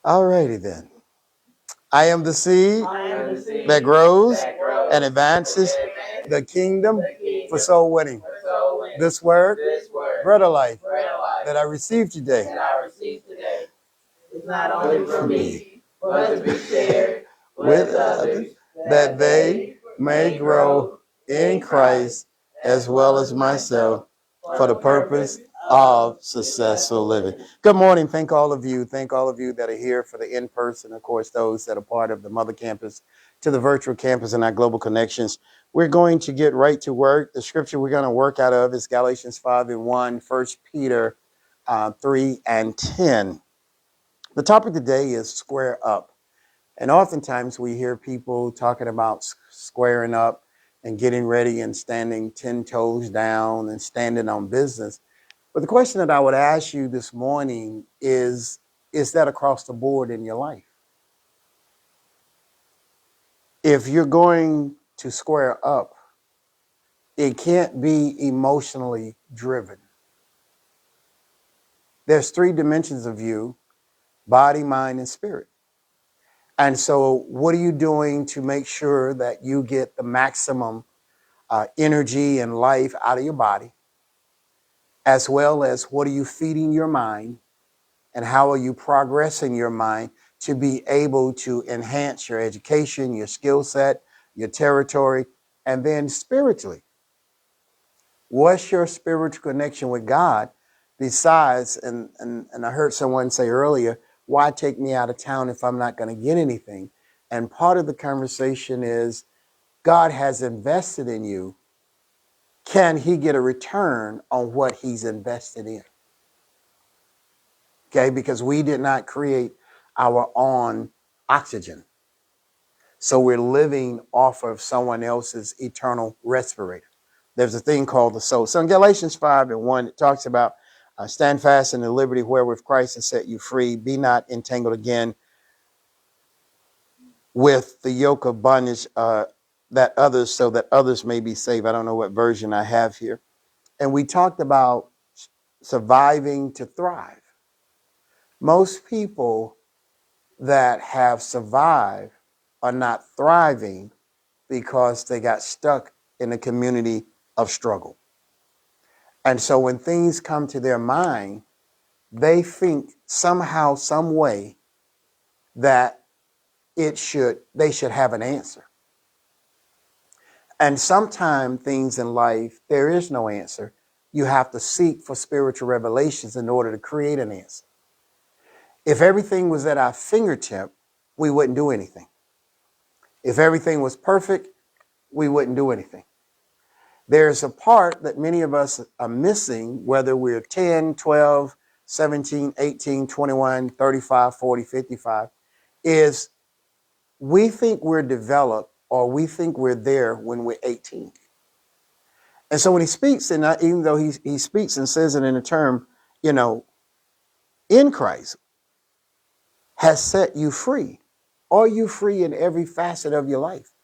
All righty then. I am the seed that grows and advances the kingdom for soul winning. This word, bread of life, that I received today It's not only for me, but to be shared with with others, others, that they may grow in Christ as well as myself for the purpose of successful living. Good morning. Thank all of you. Thank all of you that are here for the in-person, of course, those that are part of the mother campus to the virtual campus and our global connections. We're going to get right to work. The scripture we're going to work out of is Galatians 5:1, 1 Peter 3:10. The topic today is square up. And oftentimes we hear people talking about squaring up and getting ready and standing 10 toes down and standing on business. But the question that I would ask you this morning is that across the board in your life? If you're going to square up, it can't be emotionally driven. There's three dimensions of you: body, mind, and spirit. And so what are you doing to make sure that you get the maximum energy and life out of your body, as well as what are you feeding your mind and how are you progressing your mind to be able to enhance your education, your skill set, your territory, and then spiritually? What's your spiritual connection with God besides, and I heard someone say earlier, why take me out of town if I'm not going to get anything? And part of the conversation is God has invested in you. Can he get a return on what he's invested in? Okay, because we did not create our own oxygen. So we're living off of someone else's eternal respirator. There's a thing called the soul. So in Galatians 5:1, it talks about stand fast in the liberty wherewith Christ has set you free. Be not entangled again with the yoke of bondage so that others may be saved. I don't know what version I have here. And we talked about surviving to thrive. Most people that have survived are not thriving because they got stuck in a community of struggle. And so when things come to their mind, they think somehow, some way that they should have an answer. And sometimes things in life, there is no answer. You have to seek for spiritual revelations in order to create an answer. If everything was at our fingertip, we wouldn't do anything. If everything was perfect, we wouldn't do anything. There's a part that many of us are missing, whether we're 10, 12, 17, 18, 21, 35, 40, 55, is we think we're developed or we think we're there when we're 18. And so when he speaks, and even though he speaks and says it in a term, in Christ has set you free. Are you free in every facet of your life?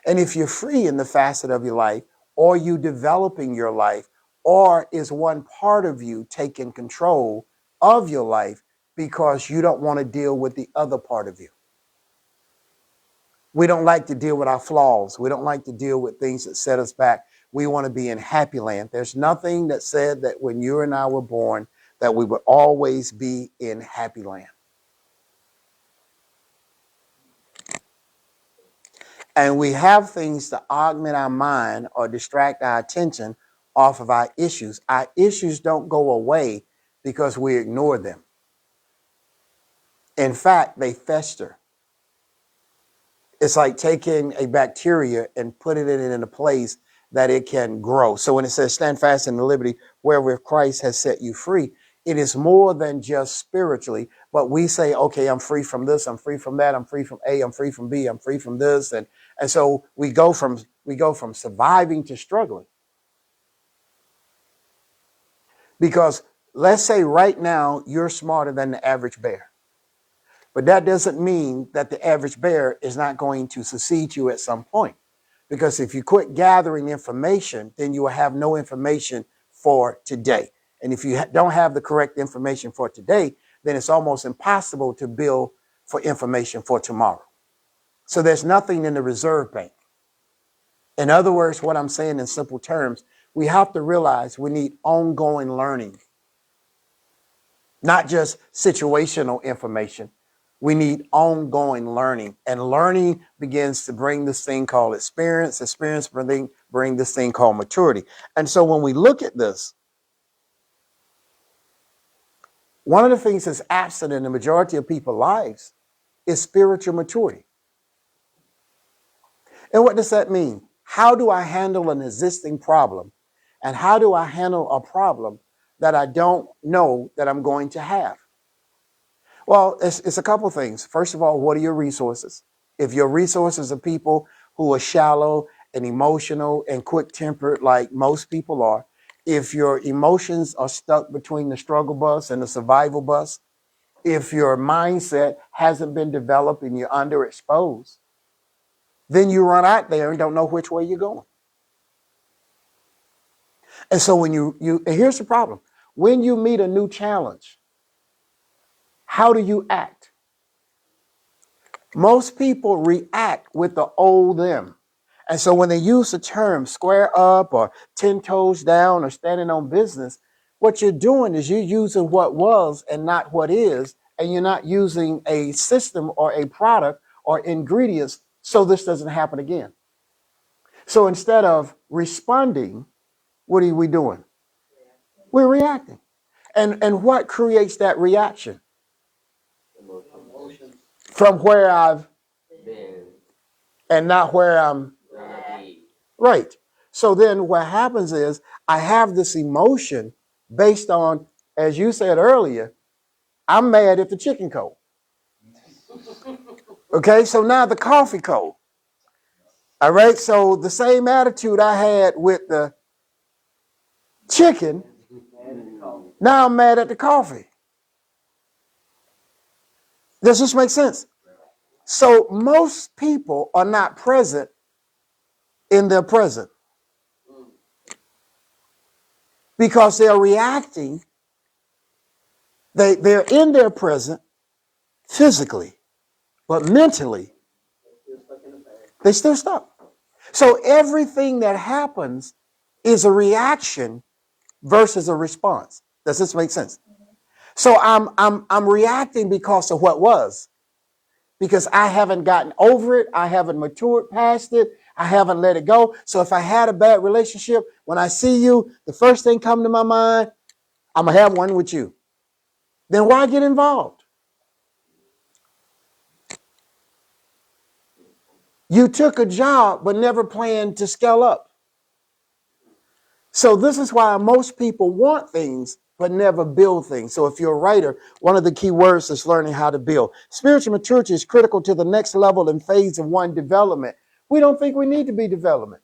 And if you're free in the facet of your life, are you developing your life, or is one part of you taking control of your life because you don't want to deal with the other part of you? We don't like to deal with our flaws. We don't like to deal with things that set us back. We want to be in happy land. There's nothing that said that when you and I were born that we would always be in happy land. And we have things to augment our mind or distract our attention off of our issues. Our issues don't go away because we ignore them. In fact, they fester. It's like taking a bacteria and putting it in a place that it can grow. So when it says stand fast in the liberty wherewith Christ has set you free, it is more than just spiritually, but we say, okay, I'm free from this, I'm free from that, I'm free from A, I'm free from B, I'm free from this. And so we go from surviving to struggling. Because let's say right now you're smarter than the average bear. But that doesn't mean that the average bear is not going to succeed you at some point. Because if you quit gathering information, then you will have no information for today. And if you don't have the correct information for today, then it's almost impossible to build for information for tomorrow. So there's nothing in the reserve bank. In other words, what I'm saying in simple terms, we have to realize we need ongoing learning, not just situational information. We need ongoing learning, and learning begins to bring this thing called experience. Experience bring this thing called maturity. And so when we look at this, one of the things that's absent in the majority of people's lives is spiritual maturity. And what does that mean? How do I handle an existing problem? And how do I handle a problem that I don't know that I'm going to have? Well, it's a couple things. First of all, what are your resources? If your resources are people who are shallow and emotional and quick-tempered like most people are, if your emotions are stuck between the struggle bus and the survival bus, if your mindset hasn't been developed and you're underexposed, then you run out there and don't know which way you're going. And so when and here's the problem. When you meet a new challenge, how do you act? Most people react with the old them. And so when they use the term square up or 10 toes down or standing on business, what you're doing is you're using what was and not what is, and you're not using a system or a product or ingredients so this doesn't happen again. So instead of responding, what are we doing? We're reacting. And what creates that reaction? Emotions. From where I've Been. and not where I'm. Right. So then what happens is I have this emotion based on, as you said earlier, I'm mad at the chicken cold. Okay, so now the coffee cold. All right, so the same attitude I had with the chicken, now I'm mad at the coffee. Does this make sense? So most people are not present in their present because they're reacting. They're in their present physically, but mentally, they still stuck. So everything that happens is a reaction versus a response. Does this make sense? So I'm reacting because of what was, because I haven't gotten over it. I haven't matured past it. I haven't let it go. So if I had a bad relationship, when I see you, the first thing come to my mind, I'm going to have one with you. Then why get involved? You took a job, but never planned to scale up. So this is why most people want things, but never build things. So if you're a writer, one of the key words is learning how to build. Spiritual maturity is critical to the next level and phase of one development. We don't think we need to be developed.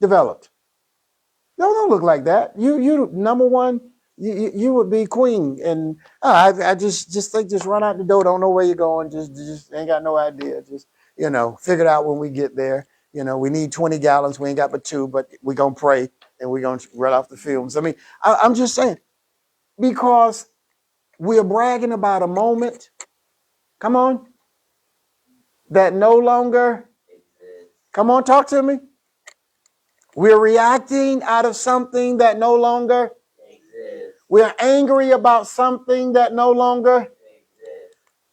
Don't look like that. You number one, you would be queen. And I just think just run out the door. Don't know where you're going. Just ain't got no idea. Just, figure it out when we get there. We need 20 gallons. We ain't got but 2, but we're going to pray and we're going to run off the fumes. I mean, I'm just saying, because we're bragging about a moment, come on, that no longer, come on, talk to me. We're reacting out of something that no longer exists. We're angry about something that no longer exists.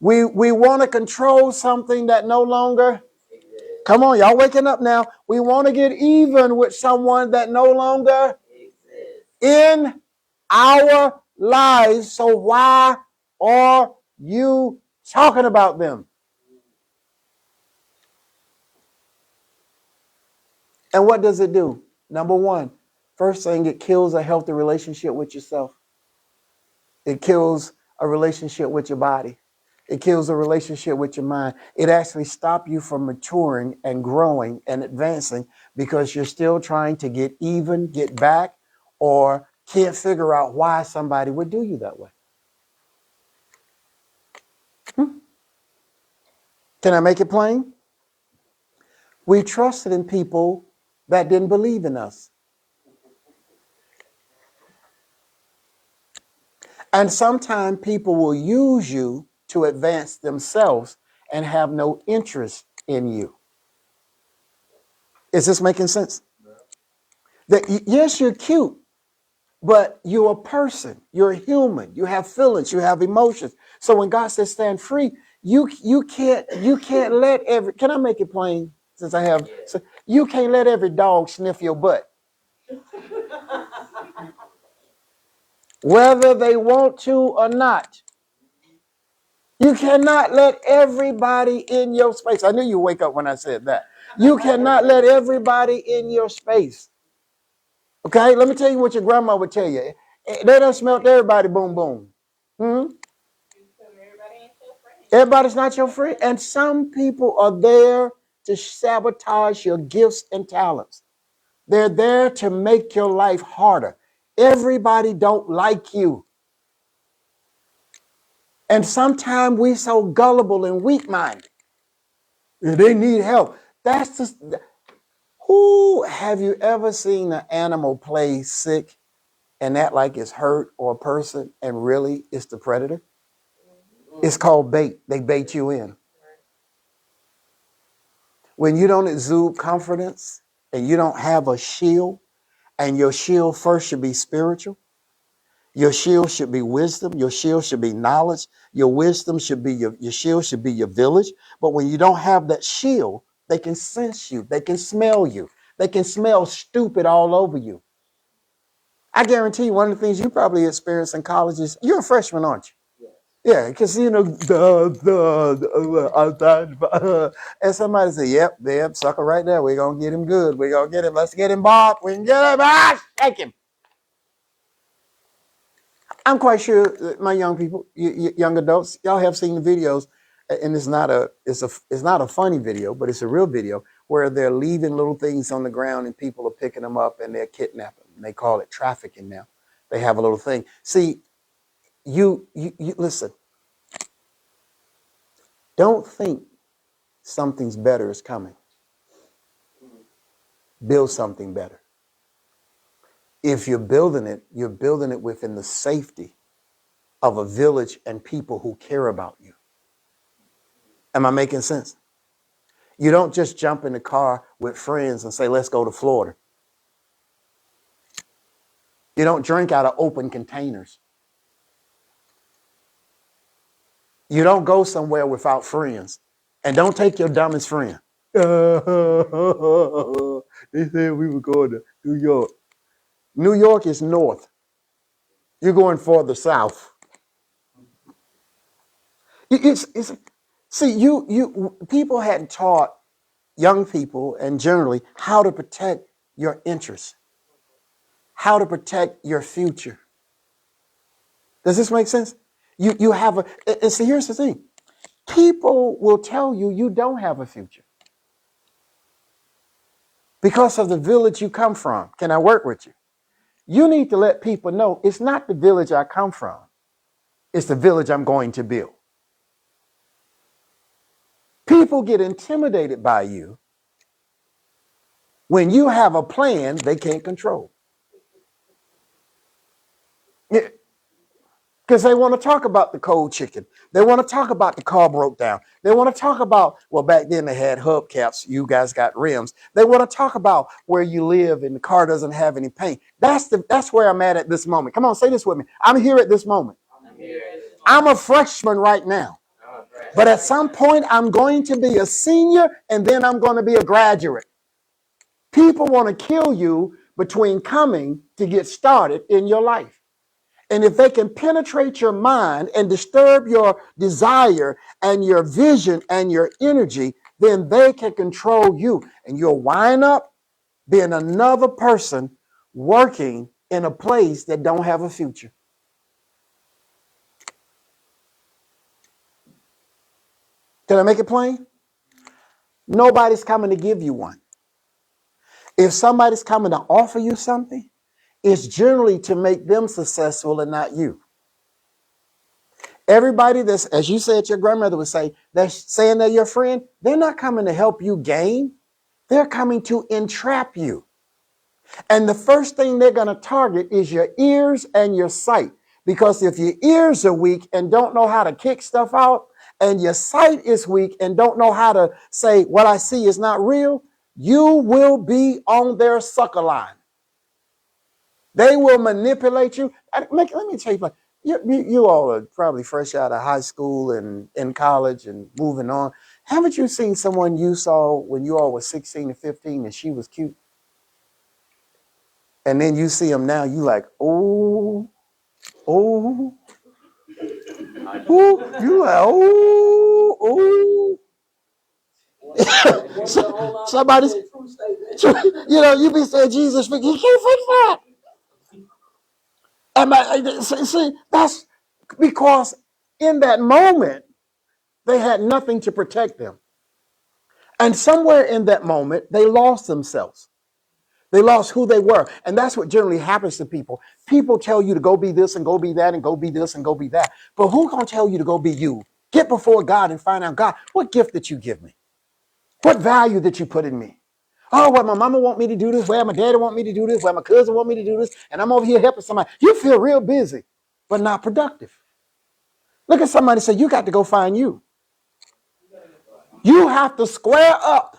We want to control something that no longer exists. Come on, y'all waking up now. We want to get even with someone that no longer exists in our lives. So why are you talking about them? And what does it do? Number one, first thing, it kills a healthy relationship with yourself. It kills a relationship with your body. It kills a relationship with your mind. It actually stops you from maturing and growing and advancing because you're still trying to get even, get back, or can't figure out why somebody would do you that way. Can I make it plain? We trusted in people that didn't believe in us. And sometimes people will use you to advance themselves and have no interest in you. Is this making sense? Yes, you're cute, but you're a person. You're a human. You have feelings. You have emotions. So when God says stand free, you can't let every. Can I make it plain? Since I have, so you can't let every dog sniff your butt, whether they want to or not. You cannot let everybody in your space. I knew you wake up when I said that. You cannot let everybody in your space. Okay, let me tell you what your grandma would tell you. They done smelt everybody boom boom. Hmm? Everybody's not your friend. And some people are there to sabotage your gifts and talents. They're there to make your life harder. Everybody don't like you. And sometimes we so gullible and weak-minded. They need help. That's just, who have you ever seen an animal play sick and act like it's hurt, or a person and really it's the predator? It's called bait. They bait you in. When you don't exude confidence and you don't have a shield, and your shield first should be spiritual. Your shield should be wisdom. Your shield should be knowledge. Your wisdom should be your shield should be your village. But when you don't have that shield, they can sense you. They can smell you. They can smell stupid all over you. I guarantee you, one of the things you probably experienced in college is you're a freshman, aren't you? Yeah, because and somebody say, yep, sucker right there. We're going to get him good. We're going to get him. Let's get him, Bob. We can get him. Shake him. I'm quite sure that my young people, young adults, y'all have seen the videos, and it's not a funny video, but it's a real video where they're leaving little things on the ground and people are picking them up and they're kidnapping them. They call it trafficking now. They have a little thing. See, you listen. Don't think something's better is coming. Build something better. If you're building it within the safety of a village and people who care about you. Am I making sense? You don't just jump in the car with friends and say, let's go to Florida. You don't drink out of open containers. You don't go somewhere without friends. And don't take your dumbest friend. They said we were going to New York. New York is north. You're going further south. See, you people hadn't taught young people and generally how to protect your interests, how to protect your future. Does this make sense? You have and see, here's the thing. People will tell you you don't have a future because of the village you come from. Can I work with you? You need to let people know it's not the village I come from. It's the village I'm going to build. People get intimidated by you when you have a plan they can't control. Because they want to talk about the cold chicken. They want to talk about the car broke down. They want to talk about, well, back then they had hubcaps. You guys got rims. They want to talk about where you live and the car doesn't have any paint. That's where I'm at this moment. Come on, say this with me. I'm here at this moment. I'm a freshman right now. But at some point, I'm going to be a senior and then I'm going to be a graduate. People want to kill you between coming to get started in your life. And if they can penetrate your mind and disturb your desire and your vision and your energy, then they can control you. And you'll wind up being another person working in a place that don't have a future. Can I make it plain? Nobody's coming to give you one. If somebody's coming to offer you something, it's generally to make them successful and not you. Everybody that's, as you said, your grandmother would say, they're saying they're your friend. They're not coming to help you gain. They're coming to entrap you. And the first thing they're going to target is your ears and your sight. Because if your ears are weak and don't know how to kick stuff out, and your sight is weak and don't know how to say, what I see is not real, you will be on their sucker line. They will manipulate you. Let me tell you, you all are probably fresh out of high school and in college and moving on. Haven't you seen someone you saw when you all were 16 or 15 and she was cute? And then you see them now, you like, oh, you like, somebody's, you be saying, Jesus, he can't fix that. See, that's because in that moment, they had nothing to protect them. And somewhere in that moment, they lost themselves. They lost who they were. And that's what generally happens to people. People tell you to go be this and go be that and go be this and go be that. But who's going to tell you to go be you? Get before God and find out, God, what gift did you give me? What value did you put in me? Oh, well, my mama want me to do this. Well, my daddy want me to do this. Well, my cousin want me to do this. And I'm over here helping somebody. You feel real busy, but not productive. Look at somebody and say, you got to go find you. You have to square up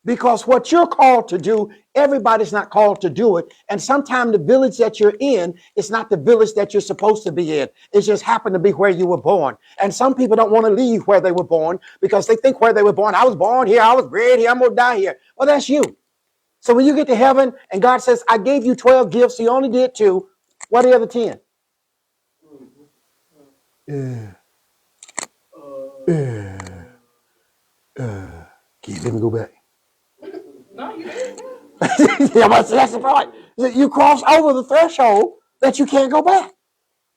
because what you're called to do, everybody's not called to do it. And sometimes the village that you're in is not the village that you're supposed to be in. It just happened to be where you were born. And some people don't want to leave where they were born because they think where they were born, I was born here, I was bred here, I'm going to die here. Well, that's you. So when you get to heaven and God says, I gave you 12 gifts, you only did 2. What are the other 10? Let me go back. No, you didn't. Yeah, but that's the point. You cross over the threshold that you can't go back.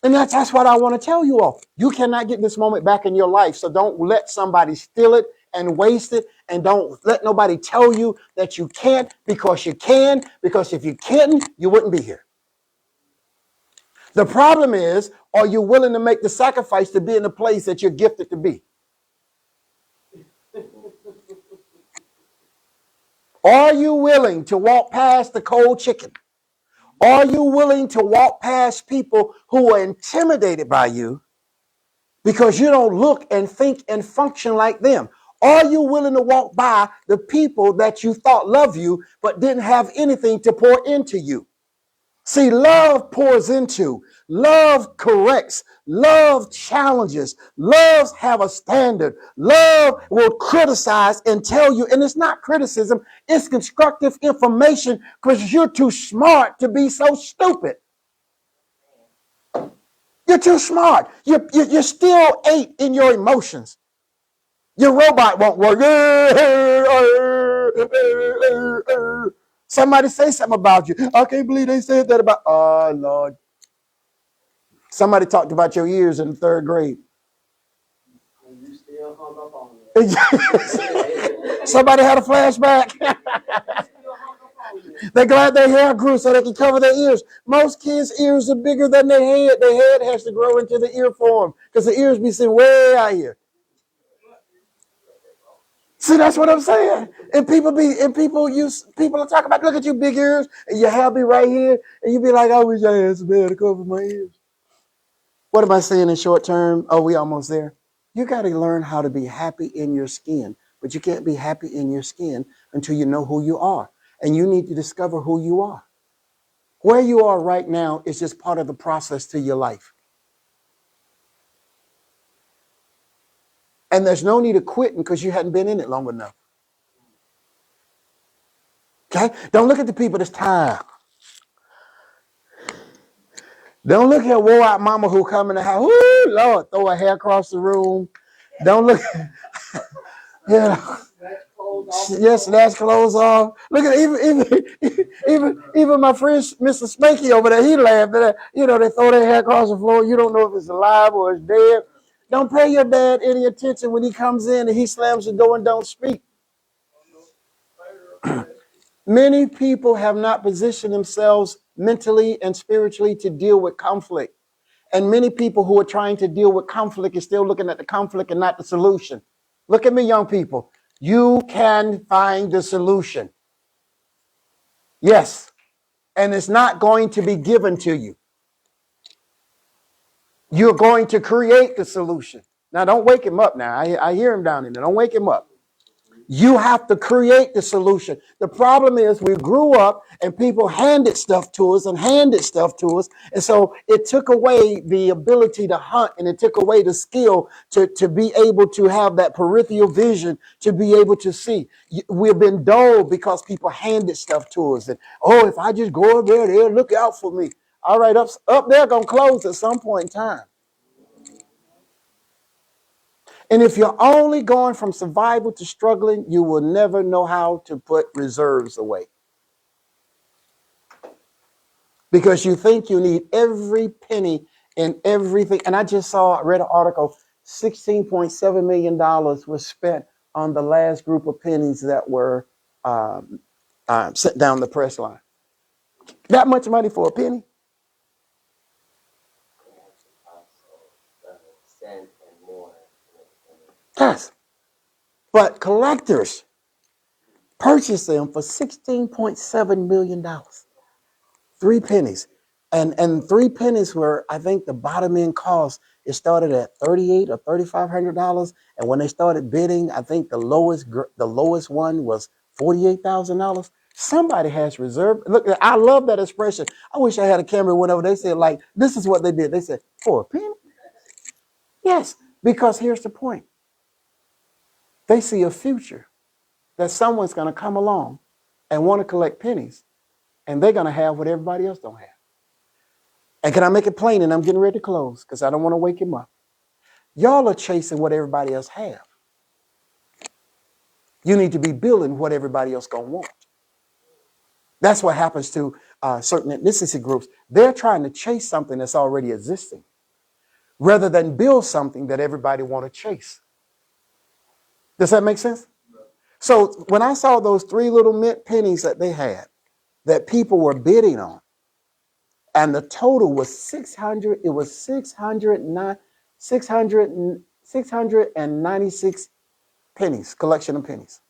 And that's what I want to tell you all. You cannot get this moment back in your life. So don't let somebody steal it and waste it. And don't let nobody tell you that you can't, because you can. Because if you couldn't, you wouldn't be here. The problem is, are you willing to make the sacrifice to be in the place that you're gifted to be? Are you willing to walk past the cold chicken? Are you willing to walk past people who are intimidated by you because you don't look and think and function like them? Are you willing to walk by the people that you thought loved you but didn't have anything to pour into you? See, love pours into, love corrects, love challenges, love have a standard, love will criticize and tell you, and it's not criticism, it's constructive information because you're too smart to be so stupid. You're too smart. You're still 8 in your emotions. Your robot won't work. Somebody say something about you. I can't believe they said that about. Oh, Lord. Somebody talked about your ears in the 3rd grade. And you still hung up on it. Somebody had a flashback. They're glad their hair grew so they can cover their ears. Most kids' ears are bigger than their head. Their head has to grow into the ear form because the ears be sitting way out here. See, that's what I'm saying. And people are talking about, look at you, big ears, and your hair be right here, and you be like, I wish I had some hair to cover my ears. What am I saying in short term? Oh, we almost there. You got to learn how to be happy in your skin, but you can't be happy in your skin until you know who you are, and you need to discover who you are. Where you are right now is just part of the process to your life. And there's no need of quitting because you hadn't been in it long enough. Okay? Don't look at the people that's tired. Don't look at wore out mama who come in the house. Ooh, Lord, throw her hair across the room. Don't look. Yes, snatch clothes off. Look at even my friend Mr. Spanky over there. He laughed at that. They throw their hair across the floor. You don't know if it's alive or it's dead. Don't pay your dad any attention when he comes in and he slams the door and don't speak. Many people have not positioned themselves mentally and spiritually to deal with conflict. And many people who are trying to deal with conflict is still looking at the conflict and not the solution. Look at me, young people. You can find the solution. Yes. And it's not going to be given to you. You're going to create the solution. Now, don't wake him up now. I hear him down in there. Don't wake him up. You have to create the solution. The problem is we grew up and people handed stuff to us. And so it took away the ability to hunt, and it took away the skill to be able to have that peripheral vision, to be able to see. We've been dulled because people handed stuff to us. And, oh, if I just go up there, they'll look out for me. All right, up there going to close at some point in time. And if you're only going from survival to struggling, you will never know how to put reserves away. Because you think you need every penny and everything. And I read an article, $16.7 million was spent on the last group of pennies that were sent down the press line. That much money for a penny? Yes. But collectors purchased them for $16.7 million. 3 pennies. And 3 pennies were, I think, the bottom end cost. It started at $3,800 or $3,500. And when they started bidding, I think the lowest one was $48,000. Somebody has reserved. Look, I love that expression. I wish I had a camera went over. They said, like, this is what they did. They said, for a penny? Yes, because here's the point. They see a future that someone's going to come along and want to collect pennies, and they're going to have what everybody else don't have. And can I make it plain? And I'm getting ready to close because I don't want to wake him up. Y'all are chasing what everybody else have. You need to be building what everybody else going to want. That's what happens to certain ethnicity groups. They're trying to chase something that's already existing rather than build something that everybody want to chase. Does that make sense? So when I saw those 3 little mint pennies that they had, that people were bidding on, and the total was 696 pennies, collection of pennies,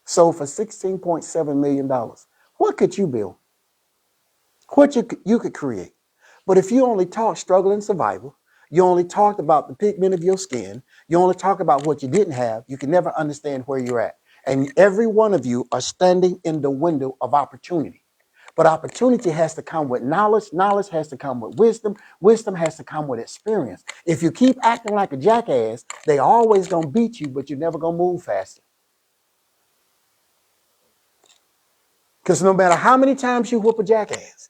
sold for $16.7 million. What could you build? What you could create? But if you only talk struggle and survival, you only talked about the pigment of your skin, you only talk about what you didn't have, you can never understand where you're at. And every one of you are standing in the window of opportunity. But opportunity has to come with knowledge. Knowledge has to come with wisdom. Wisdom has to come with experience. If you keep acting like a jackass, they always going to beat you, but you're never going to move faster. Because no matter how many times you whoop a jackass,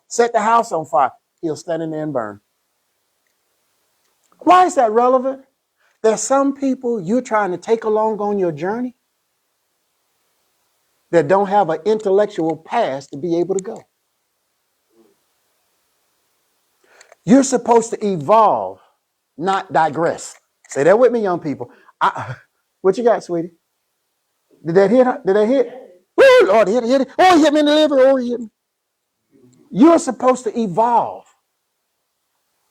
set the house on fire, he'll stand in there and burn. Why is that relevant? There's some people you're trying to take along on your journey that don't have an intellectual past to be able to go. You're supposed to evolve, not digress. Say that with me, young people. What you got, sweetie? Did that hit? Did that hit? Oh, Lord, hit it. Oh, he hit me in the liver. Oh, he hit me. You're supposed to evolve.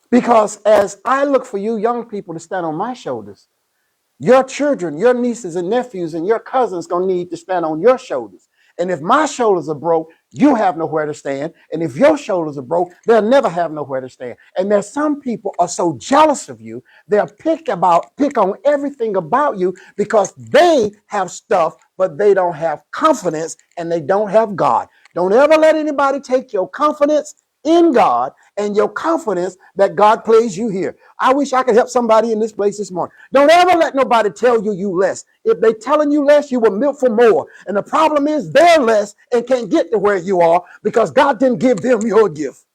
Because as I look for you young people to stand on my shoulders, your children, your nieces and nephews and your cousins going to need to stand on your shoulders. And if my shoulders are broke, you have nowhere to stand. And if your shoulders are broke, they'll never have nowhere to stand. And there's some people are so jealous of you, they'll pick on everything about you because they have stuff, but they don't have confidence and they don't have God. Don't ever let anybody take your confidence in God and your confidence that God plays you here. I wish I could help somebody in this place this morning. Don't ever let nobody tell you less. If they telling you less, you were built for more. And the problem is they're less and can't get to where you are because God didn't give them your gift.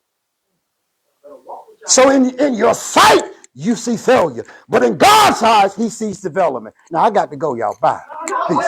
So in your sight, you see failure. But in God's eyes, he sees development. Now I got to go, y'all. Bye. Peace.